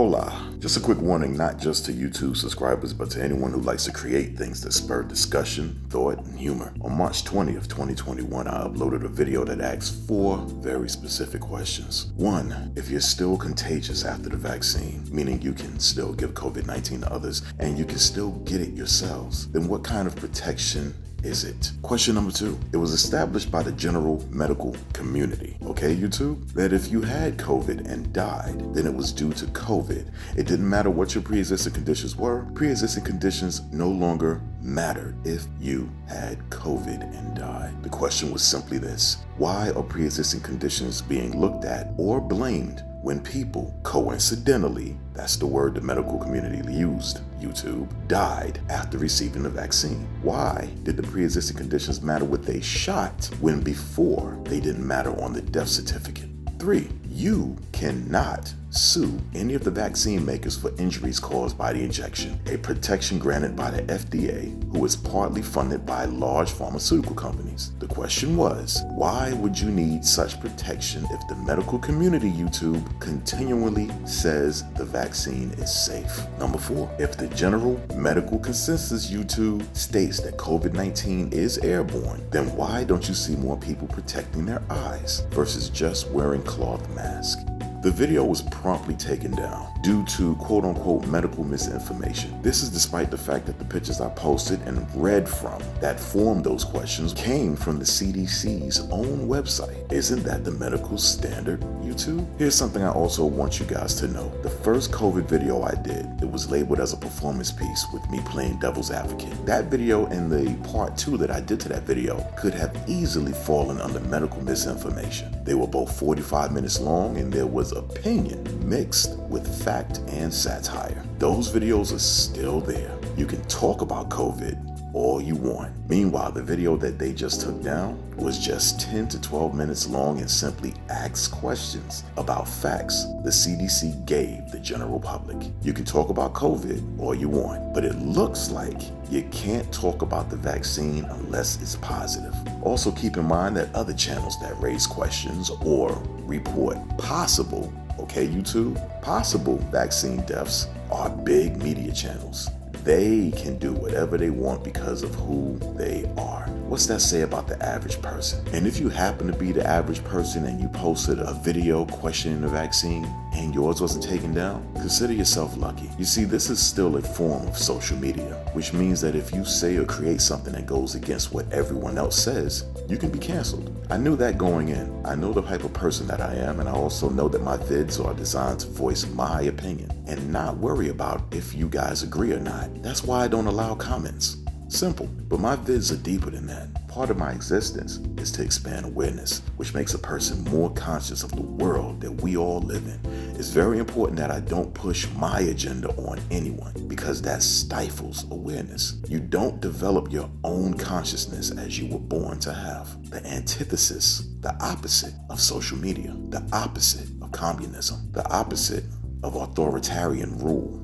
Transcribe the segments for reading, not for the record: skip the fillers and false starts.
Hola. Just a quick warning, not just to YouTube subscribers, but to anyone who likes to create things that spur discussion, thought, and humor. On March 20th, 2021, I uploaded a video that asks 4 very specific questions. 1. If you're still contagious after the vaccine, meaning you can still give COVID-19 to others and you can still get it yourselves, then what kind of protection is it? Question number 2. It was established by the general medical community, okay, YouTube, that if you had COVID and died, then it was due to COVID. It didn't matter what your pre-existing conditions were. Pre-existing conditions no longer mattered if you had COVID and died. The question was simply this: why are pre-existing conditions being looked at or blamed when people coincidentally, that's the word the medical community used, YouTube, died after receiving the vaccine? Why did the pre-existing conditions matter with a shot when before they didn't matter on the death certificate? 3. You cannot sue any of the vaccine makers for injuries caused by the injection, a protection granted by the FDA, who is partly funded by large pharmaceutical companies. The question was, why would you need such protection if the medical community, YouTube, continually says the vaccine is safe? Number 4, if the general medical consensus, YouTube, states that COVID-19 is airborne, then why don't you see more people protecting their eyes versus just wearing cloth masks? The video was promptly taken down due to quote-unquote medical misinformation. This is despite the fact that the pictures I posted and read from that formed those questions came from the CDC's own website. Isn't that the medical standard, YouTube? Here's something I also want you guys to know. The first COVID video I did, it was labeled as a performance piece with me playing devil's advocate. That video and the part 2 that I did to that video could have easily fallen under medical misinformation. They were both 45 minutes long and there was opinion mixed with fact and satire. Those videos are still there. You can talk about COVID all you want. Meanwhile, the video that they just took down was just 10 to 12 minutes long and simply asks questions about facts the CDC gave the general public. You can talk about COVID all you want, but it looks like you can't talk about the vaccine unless it's positive. Also keep in mind that other channels that raise questions or report possible, okay, YouTube, possible vaccine deaths are big media channels. They can do whatever they want because of who they are. What's that say about the average person? And if you happen to be the average person and you posted a video questioning the vaccine and yours wasn't taken down, consider yourself lucky. You see, this is still a form of social media, which means that if you say or create something that goes against what everyone else says, you can be canceled. I knew that going in. I know the type of person that I am, and I also know that my vids are designed to voice my opinion and not worry about if you guys agree or not. That's why I don't allow comments. Simple. But my vids are deeper than that. Part of my existence is to expand awareness, which makes a person more conscious of the world that we all live in. It's very important that I don't push my agenda on anyone because that stifles awareness. You don't develop your own consciousness as you were born to have. The antithesis, the opposite of social media, the opposite of communism, the opposite of authoritarian rule.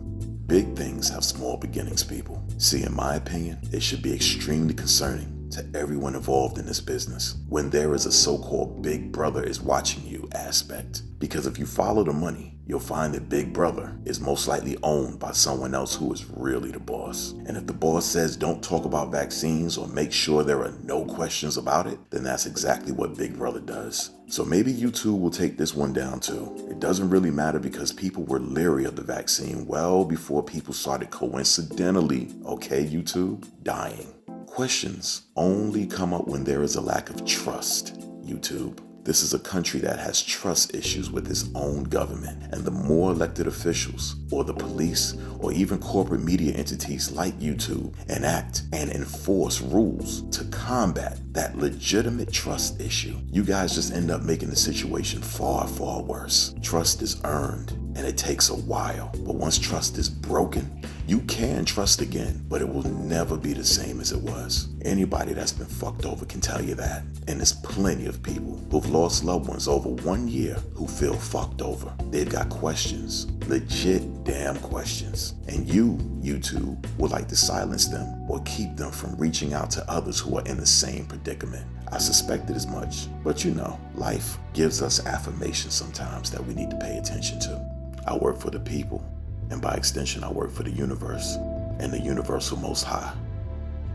Big things have small beginnings, people. See, in my opinion, it should be extremely concerning to everyone involved in this business when there is a so-called Big Brother is watching you aspect. Because if you follow the money, you'll find that Big Brother is most likely owned by someone else who is really the boss. And if the boss says don't talk about vaccines or make sure there are no questions about it, then that's exactly what Big Brother does. So maybe YouTube will take this one down too. It doesn't really matter because people were leery of the vaccine well before people started coincidentally, okay, YouTube, dying. Questions only come up when there is a lack of trust, YouTube. This is a country that has trust issues with its own government, and the more elected officials or the police or even corporate media entities like YouTube enact and enforce rules to combat that legitimate trust issue, you guys just end up making the situation far, far worse. Trust is earned and it takes a while, but once trust is broken, you can trust again, but it will never be the same as it was. Anybody that's been fucked over can tell you that. And there's plenty of people who've lost loved ones over 1 year who feel fucked over. They've got questions, legit damn questions. And you, YouTube, would like to silence them or keep them from reaching out to others who are in the same predicament. I suspected as much, but you know, life gives us affirmations sometimes that we need to pay attention to. I work for the people, and by extension, I work for the universe and the universal most high.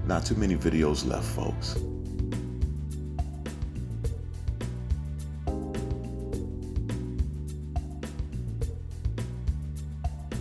Not too many videos left, folks.